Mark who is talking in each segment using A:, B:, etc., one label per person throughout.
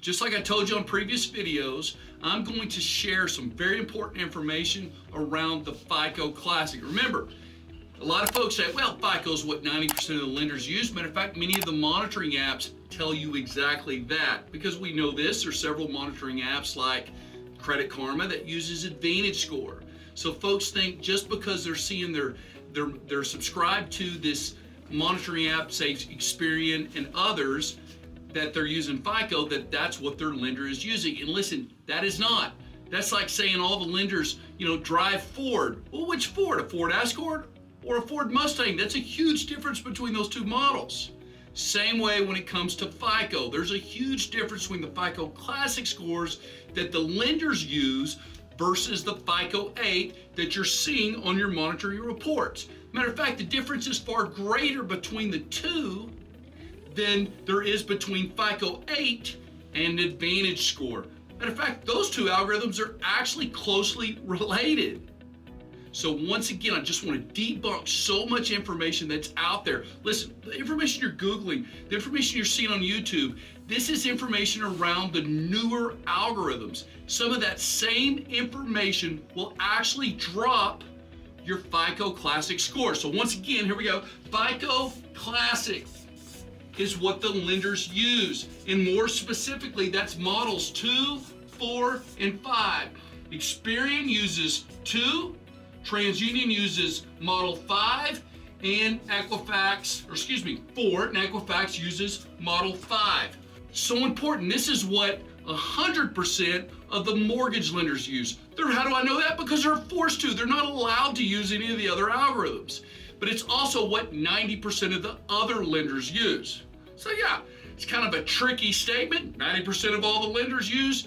A: Just like I told you on previous videos, I'm going to share some very important information around the FICO Classic. Remember, a lot of folks say, well, FICO is what 90% of the lenders use. Matter of fact, many of the monitoring apps tell you exactly that. Because we know this, there's several monitoring apps like Credit Karma that uses Advantage Score. So folks think just because they're seeing they're subscribed to this monitoring app, say Experian and others, that they're using FICO, that's what their lender is using. And listen, that is not. That's like saying all the lenders, drive Ford. Well, which Ford? A Ford Escort or a Ford Mustang? That's a huge difference between those two models. Same way when it comes to FICO. There's a huge difference between the FICO Classic scores that the lenders use versus the FICO 8 that you're seeing on your monitoring reports. Matter of fact, the difference is far greater between the two than there is between FICO 8 and Advantage Score. Matter of fact, those two algorithms are actually closely related. So once again, I just want to debunk so much information that's out there. Listen, the information you're Googling, the information you're seeing on YouTube, this is information around the newer algorithms. Some of that same information will actually drop your FICO Classic score. So once again, here we go. FICO Classic is what the lenders use. And more specifically, that's models 2, 4, and 5. Experian uses 2, TransUnion uses model 5, and Equifax, 4, and Equifax uses model 5. So important. This is what 100% of the mortgage lenders use. How do I know that? Because they're forced to. They're not allowed to use any of the other algorithms. But it's also what 90% of the other lenders use. So yeah, it's kind of a tricky statement. 90% of all the lenders use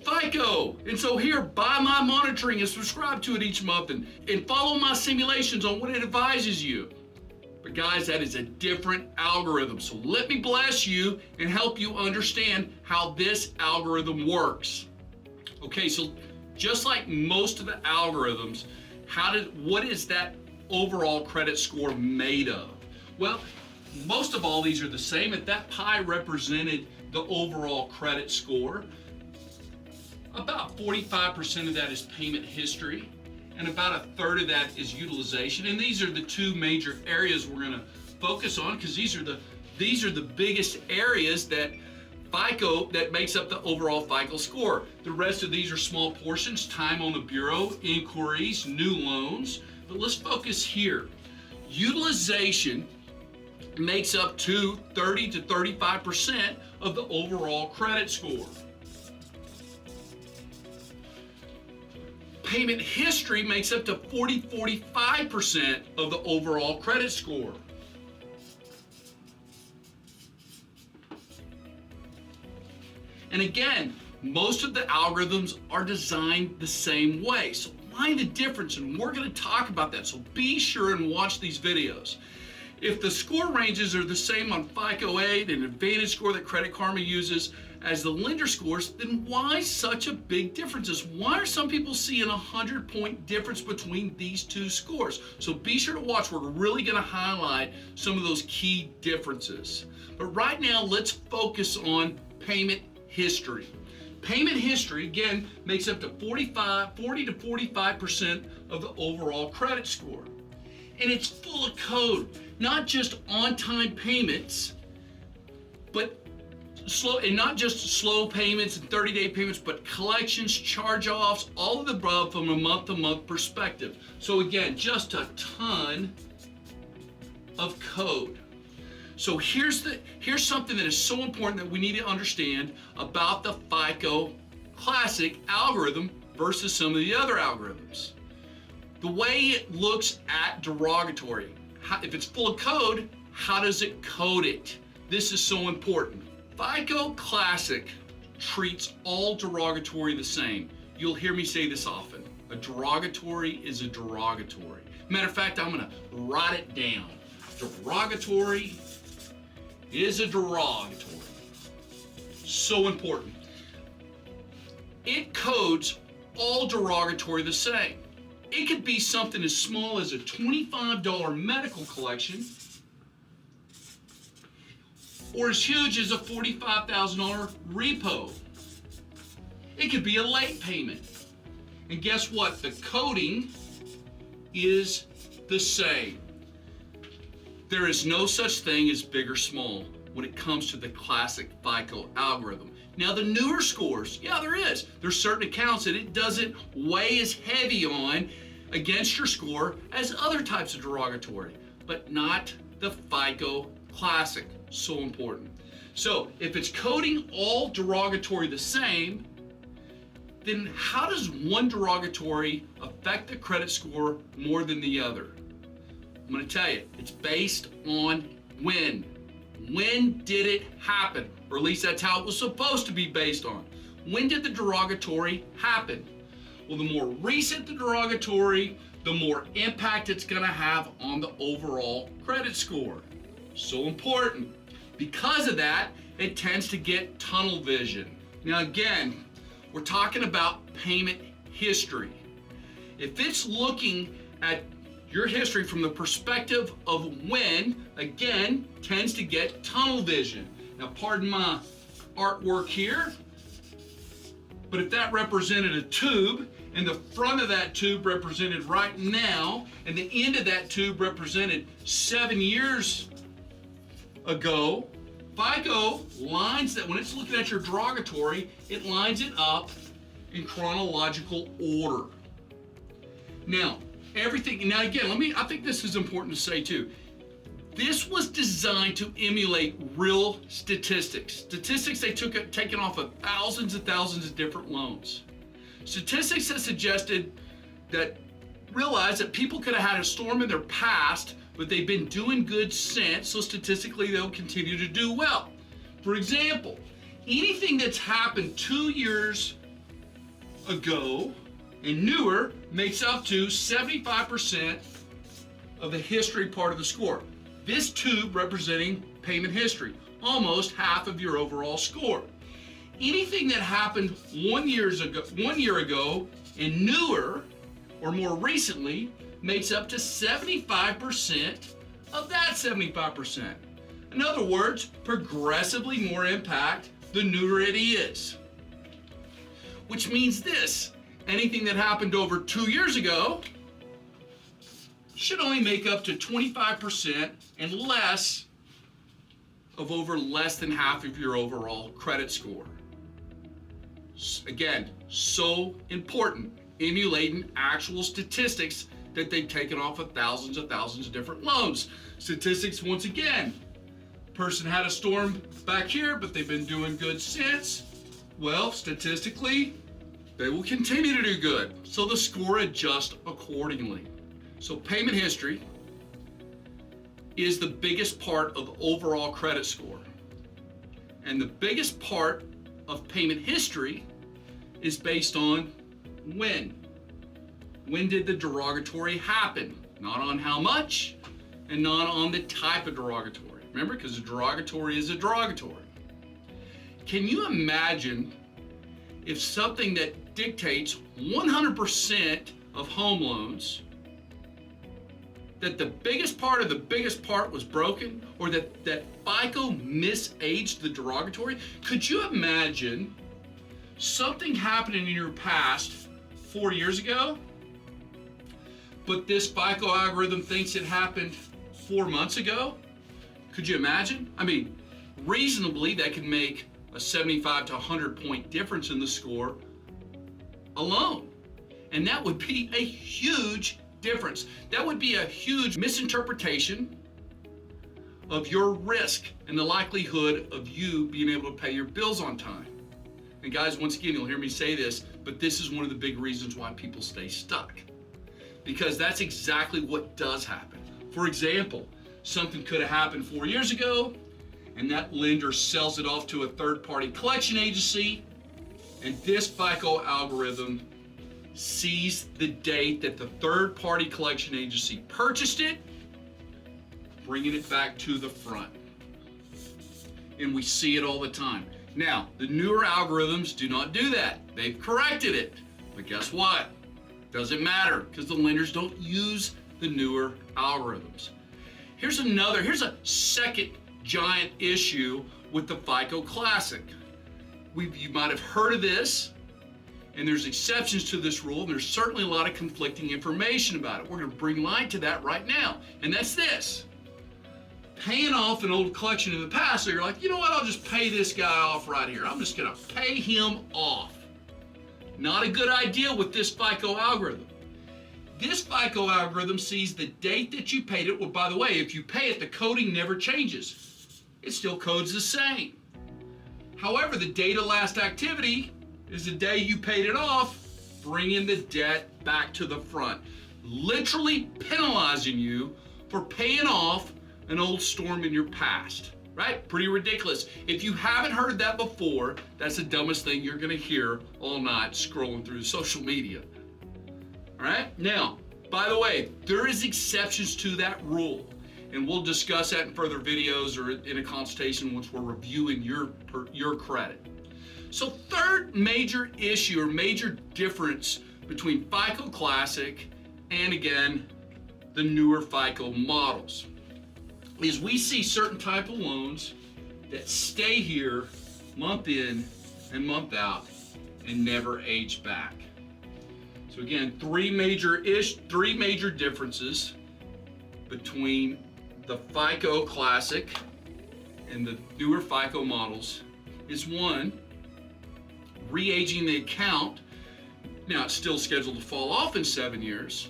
A: FICO. And so here, buy my monitoring and subscribe to it each month and follow my simulations on what it advises you. But guys, that is a different algorithm. So let me bless you and help you understand how this algorithm works. Okay, so just like most of the algorithms, what is that overall credit score made of? Well, most of all these are the same. If that pie represented the overall credit score, about 45% of that is payment history, and about a third of that is utilization. And these are the two major areas we're going to focus on, because these are the biggest areas that makes up the overall FICO score. The rest of these are small portions: time on the bureau, inquiries, new loans. But let's focus here. Utilization makes up to 30 to 35% of the overall credit score. Payment history makes up to 45% of the overall credit score. And again, most of the algorithms are designed the same way. So why the difference? And we're going to talk about that. So be sure and watch these videos. If the score ranges are the same on FICO 8 and Advantage Score that Credit Karma uses as the lender scores, then why such a big differences? Why are some people seeing 100-point difference between these two scores? So be sure to watch. We're really going to highlight some of those key differences. But right now, let's focus on payment history. Payment history, again, makes up to 40 to 45% of the overall credit score. And it's full of code, not just on-time payments, but not just slow payments and 30-day payments, but collections, charge-offs, all of the above from a month-to-month perspective. So again, just a ton of code. So here's something that is so important that we need to understand about the FICO Classic algorithm versus some of the other algorithms. The way it looks at derogatory. If it's full of code, how does it code it? This is so important. FICO Classic treats all derogatory the same. You'll hear me say this often. A derogatory is a derogatory. Matter of fact, I'm going to write it down. Derogatory is a derogatory. So important. It codes all derogatory the same. It could be something as small as a $25 medical collection, or as huge as a $45,000 repo. It could be a late payment. And guess what? The coding is the same. There is no such thing as big or small when it comes to the classic FICO algorithm. Now the newer scores, yeah, there is. There's certain accounts that it doesn't weigh as heavy on against your score as other types of derogatory, but not the FICO Classic. So important. So if it's coding all derogatory the same, then how does one derogatory affect the credit score more than the other? I'm going to tell you, it's based on when. When did it happen? Or at least that's how it was supposed to be based on. When did the derogatory happen? Well, the more recent the derogatory, the more impact it's going to have on the overall credit score. So important. Because of that, it tends to get tunnel vision. Now again, we're talking about payment history. If it's looking at your history from the perspective of when, again, tends to get tunnel vision. Now pardon my artwork here, but if that represented a tube, and the front of that tube represented right now, and the end of that tube represented 7 years ago, FICO lines that, when it's looking at your derogatory, it lines it up in chronological order. Now, now again, I think this is important to say too. This was designed to emulate real statistics. Statistics taken off of thousands and thousands of different loans. Statistics have suggested realized that people could have had a storm in their past, but they've been doing good since, so statistically they'll continue to do well. For example, anything that's happened 2 years ago and newer makes up to 75% of the history part of the score. This tube representing payment history, almost half of your overall score. Anything that happened 1 year ago and newer or more recently makes up to 75% of that 75%. In other words, progressively more impact the newer it is. Which means this, anything that happened over 2 years ago should only make up to 25% and less of over less than half of your overall credit score. Again, so important, emulating actual statistics that they've taken off of thousands of different loans. Statistics, once again, person had a storm back here, but they've been doing good since. Well, statistically, they will continue to do good. So the score adjusts accordingly. So payment history is the biggest part of the overall credit score. And the biggest part of payment history is based on when. When did the derogatory happen? Not on how much, and not on the type of derogatory. Remember, because a derogatory is a derogatory. Can you imagine if something that dictates 100% of home loans, that the biggest part of the biggest part was broken, or that FICO misaged the derogatory? Could you imagine something happening in your past 4 years ago, but this FICO algorithm thinks it happened 4 months ago? Could you imagine? I mean, reasonably, that could make a 75 to 100 point difference in the score alone. And that would be a huge difference. That would be a huge misinterpretation of your risk and the likelihood of you being able to pay your bills on time. And guys, once again, you'll hear me say this, but this is one of the big reasons why people stay stuck. Because that's exactly what does happen. For example, something could have happened 4 years ago, and that lender sells it off to a third-party collection agency, and this FICO algorithm sees the date that the third-party collection agency purchased it, bringing it back to the front. And we see it all the time. Now, the newer algorithms do not do that. They've corrected it. But guess what? Doesn't matter, because the lenders don't use the newer algorithms. Here's a second giant issue with the FICO Classic. You might have heard of this, and there's exceptions to this rule, and there's certainly a lot of conflicting information about it. We're going to bring light to that right now, and that's this. Paying off an old collection in the past, so you're like, you know what, I'll just pay this guy off right here. I'm just going to pay him off. Not a good idea with this FICO algorithm. This FICO algorithm sees the date that you paid it. Well, by the way, if you pay it, the coding never changes. It still codes the same. However, the date of last activity is the day you paid it off, bringing the debt back to the front, literally penalizing you for paying off an old storm in your past, right? Pretty ridiculous. If you haven't heard that before, that's the dumbest thing you're gonna hear all night scrolling through social media. All right, now, by the way, there is exceptions to that rule, and we'll discuss that in further videos or in a consultation once we're reviewing your credit. So third major issue or major difference between FICO Classic and, again, the newer FICO models is we see certain type of loans that stay here month in and month out and never age back. So again, three major differences between the FICO Classic and the newer FICO models is one, re-aging the account. Now it's still scheduled to fall off in 7 years,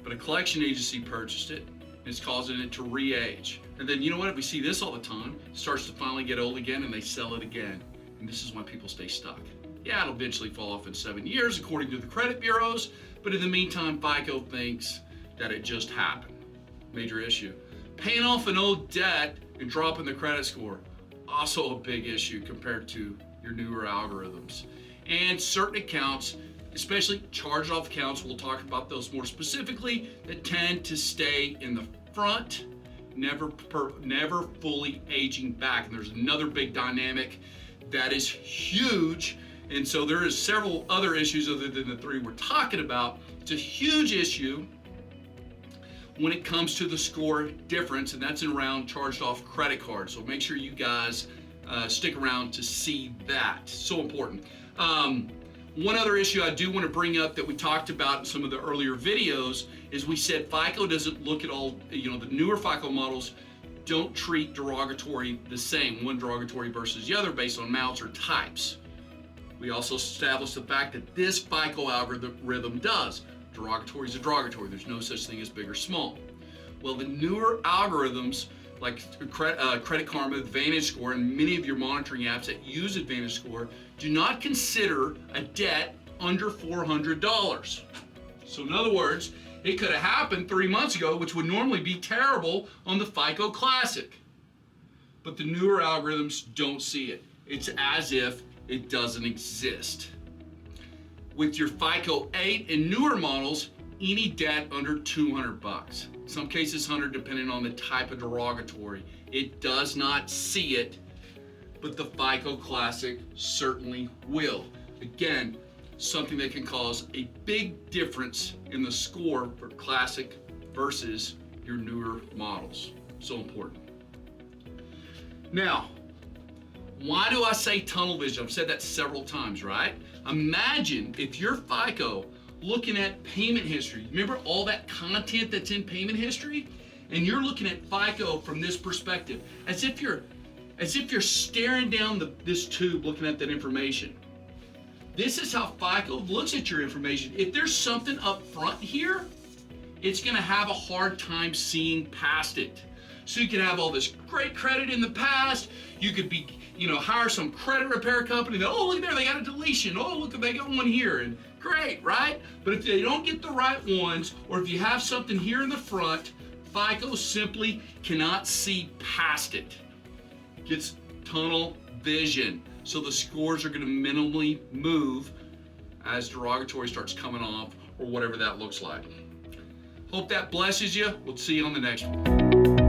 A: but a collection agency purchased it and it's causing it to re-age. And then you know what, we see this all the time, it starts to finally get old again and they sell it again. And this is why people stay stuck. Yeah, it'll eventually fall off in 7 years according to the credit bureaus, but in the meantime, FICO thinks that it just happened. Major issue. Paying off an old debt and dropping the credit score, also a big issue compared to your newer algorithms. And certain accounts, especially charged off accounts, we'll talk about those more specifically, that tend to stay in the front, never fully aging back. And there's another big dynamic that is huge. And so there is several other issues other than the three we're talking about. It's a huge issue when it comes to the score difference, and that's around charged off credit cards. So make sure you guys stick around to see that. So important. One other issue I do want to bring up that we talked about in some of the earlier videos is we said FICO doesn't look at all, the newer FICO models don't treat derogatory the same, one derogatory versus the other based on amounts or types. We also established the fact that this FICO algorithm does. Derogatory is a derogatory. There's no such thing as big or small. Well, the newer algorithms like Credit Karma, Advantage Score, and many of your monitoring apps that use Advantage Score do not consider a debt under $400. So in other words, it could have happened 3 months ago, which would normally be terrible on the FICO Classic. But the newer algorithms don't see it. It's as if it doesn't exist. With your FICO 8 and newer models, any debt under 200 bucks. In some cases 100 depending on the type of derogatory. It does not see it, but the FICO Classic certainly will. Again, something that can cause a big difference in the score for Classic versus your newer models. So important. Now, why do I say tunnel vision? I've said that several times, right? Imagine if your FICO looking at payment history. Remember all that content that's in payment history? And you're looking at FICO from this perspective, as if you're staring down this tube looking at that information. This is how FICO looks at your information. If there's something up front here, it's gonna have a hard time seeing past it. So you can have all this great credit in the past. You could be, hire some credit repair company that, oh, look there, they got a deletion. Oh, look, they got one here, and great, right? But if they don't get the right ones, or if you have something here in the front, FICO simply cannot see past it. Gets tunnel vision. So the scores are gonna minimally move as derogatory starts coming off, or whatever that looks like. Hope that blesses you. We'll see you on the next one.